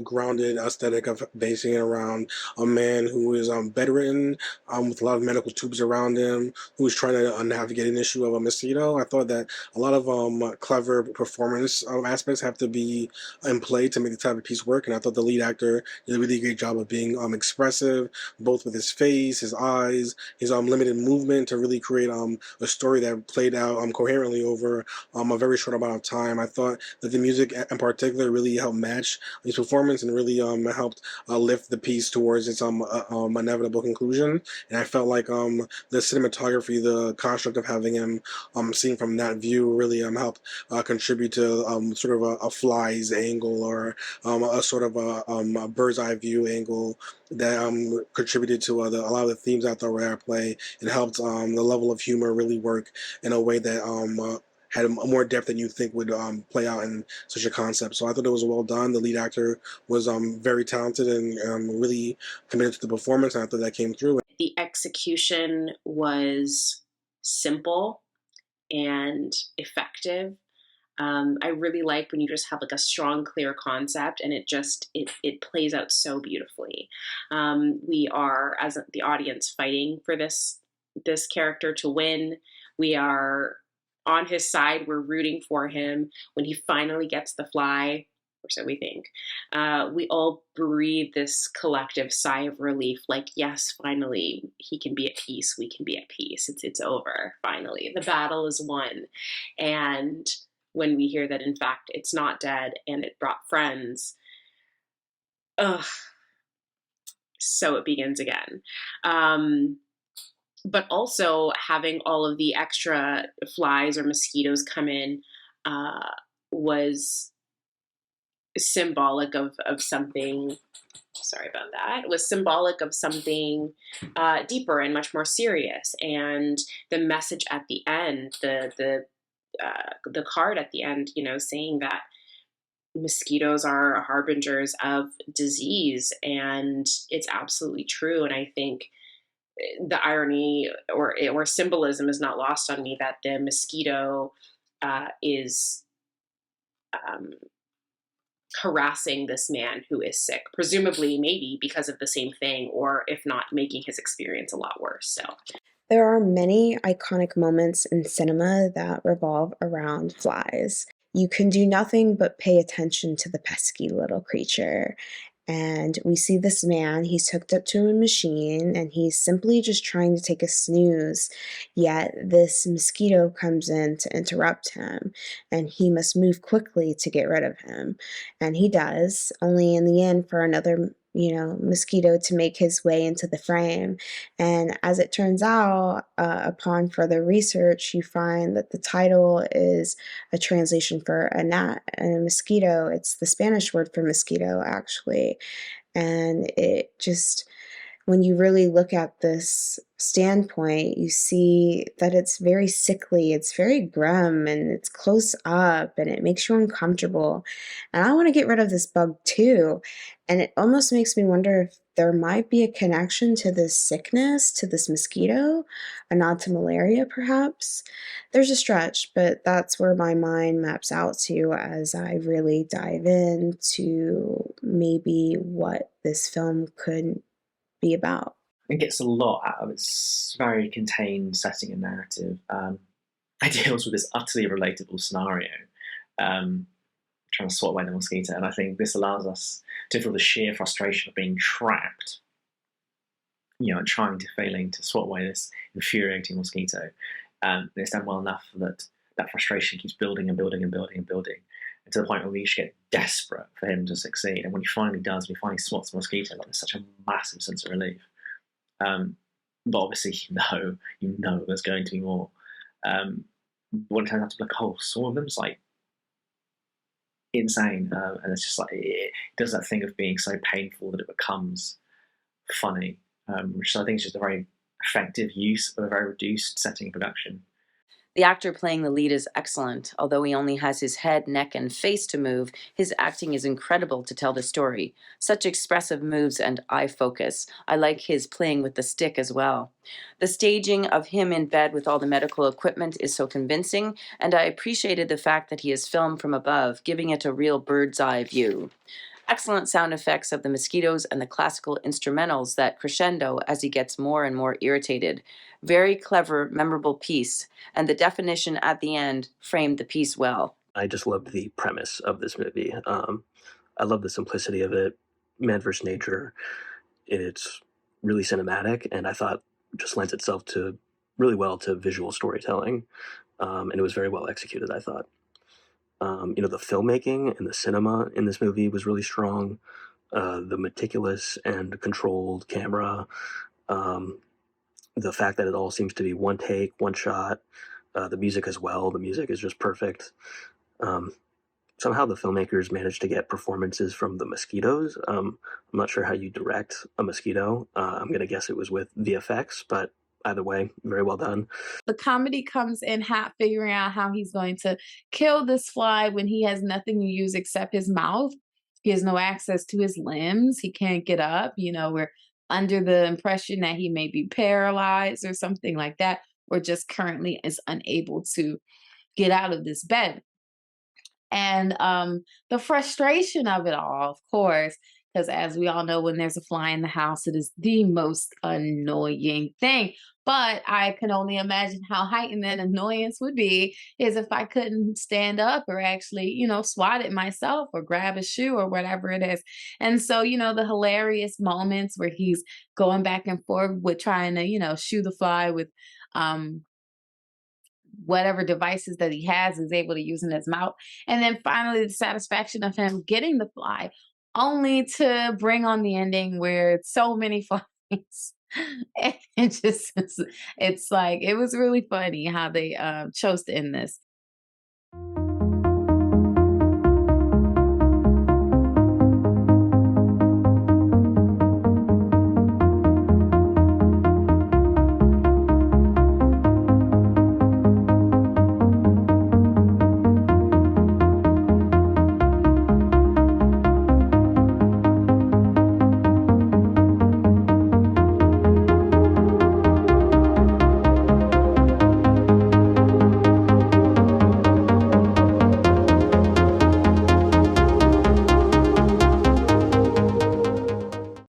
grounded aesthetic of basing it around a man who is bedridden, with a lot of medical tubes around him, who's trying to navigate an issue of a mosquito. I thought that a lot of clever performance aspects have to be in play to make the type of piece work, and I thought the lead actor did a really great job of being expressive, both with his face, his eyes, his limited movement, to really create a story that played out coherently over a very short amount of time. I thought that the music in particular really helped match his performance and really helped lift the piece towards its inevitable conclusion. And I felt like the cinematography, the construct of having him seen from that view, really helped contribute to sort of a fly's angle, or a sort of a bird's eye view angle that contributed to a lot of the themes I thought were at play, and helped the level of humor really work in a way that had a more depth than you think would play out in such a concept. So I thought it was well done. The lead actor was very talented and really committed to the performance, and I thought that came through. The execution was simple and effective. I really like when you just have like a strong, clear concept, and it plays out so beautifully. We are, as the audience, fighting for this character to win. We are on his side. We're rooting for him when he finally gets the fly, or so we think. We all breathe this collective sigh of relief, like, yes, finally, he can be at peace. We can be at peace. It's over, finally. The battle is won. And when we hear that, in fact, it's not dead and it brought friends, ugh, so it begins again. But also having all of the extra flies or mosquitoes come in was symbolic of something. Sorry about that. It was symbolic of something deeper and much more serious. And the message at the end, the card at the end, saying that mosquitoes are harbingers of disease, and it's absolutely true. And I think the irony or symbolism is not lost on me, that the mosquito is harassing this man who is sick, presumably maybe because of the same thing, or if not, making his experience a lot worse. So there are many iconic moments in cinema that revolve around flies. You can do nothing but pay attention to the pesky little creature. And we see this man, he's hooked up to a machine and he's simply just trying to take a snooze. Yet this mosquito comes in to interrupt him, and he must move quickly to get rid of him. And he does, only in the end for another mosquito to make his way into the frame. And as it turns out, upon further research, you find that the title is a translation for a gnat and a mosquito. It's the Spanish word for mosquito, actually. And it just, when you really look at this standpoint, you see that it's very sickly, it's very grim, and it's close up, and it makes you uncomfortable. And I want to get rid of this bug too. And it almost makes me wonder if there might be a connection to this sickness, to this mosquito, a nod to malaria perhaps. There's a stretch, but that's where my mind maps out to as I really dive into maybe what this film could be about. It gets a lot out of its very contained setting and narrative. It deals with this utterly relatable scenario, trying to swat away the mosquito, and I think this allows us to feel the sheer frustration of being trapped, and failing to swat away this infuriating mosquito. It's done well enough that that frustration keeps building and building and building and building, and to the point where we just get desperate for him to succeed. And when he finally does, when he finally swats the mosquito, there's such a massive sense of relief. But obviously, you know there's going to be more. When it turns out to be like a whole swarm of them, it's like insane, and it's just like it does that thing of being so painful that it becomes funny, which I think is just a very effective use of a very reduced setting production. The actor playing the lead is excellent. Although he only has his head, neck, and face to move, his acting is incredible to tell the story. Such expressive moves and eye focus. I like his playing with the stick as well. The staging of him in bed with all the medical equipment is so convincing, and I appreciated the fact that he is filmed from above, giving it a real bird's eye view. Excellent sound effects of the mosquitoes and the classical instrumentals that crescendo as he gets more and more irritated. Very clever, memorable piece, and the definition at the end framed the piece well. I just loved the premise of this movie. I love the simplicity of it. Man versus nature. It's really cinematic, and I thought just lends itself to really well to visual storytelling. And it was very well executed, I thought. The filmmaking and the cinema in this movie was really strong. The meticulous and controlled camera, um, the fact that it all seems to be one take, one shot, the music as well. The music is just perfect. Um, Somehow the filmmakers managed to get performances from the mosquitoes. I'm not sure how you direct a mosquito. I'm going to guess it was with VFX, but either way, very well done. The comedy comes in hot, figuring out how he's going to kill this fly when he has nothing to use except his mouth. He has no access to his limbs. He can't get up. We're under the impression that he may be paralyzed or something like that, or just currently is unable to get out of this bed. And the frustration of it all, of course, because as we all know, when there's a fly in the house, it is the most annoying thing. But I can only imagine how heightened that annoyance would be is if I couldn't stand up or actually, swat it myself or grab a shoe or whatever it is. And so, the hilarious moments where he's going back and forth with trying to, shoo the fly with whatever devices that he has is able to use in his mouth. And then finally the satisfaction of him getting the fly, only to bring on the ending where it's so many flies. And it's like, it was really funny how they chose to end this.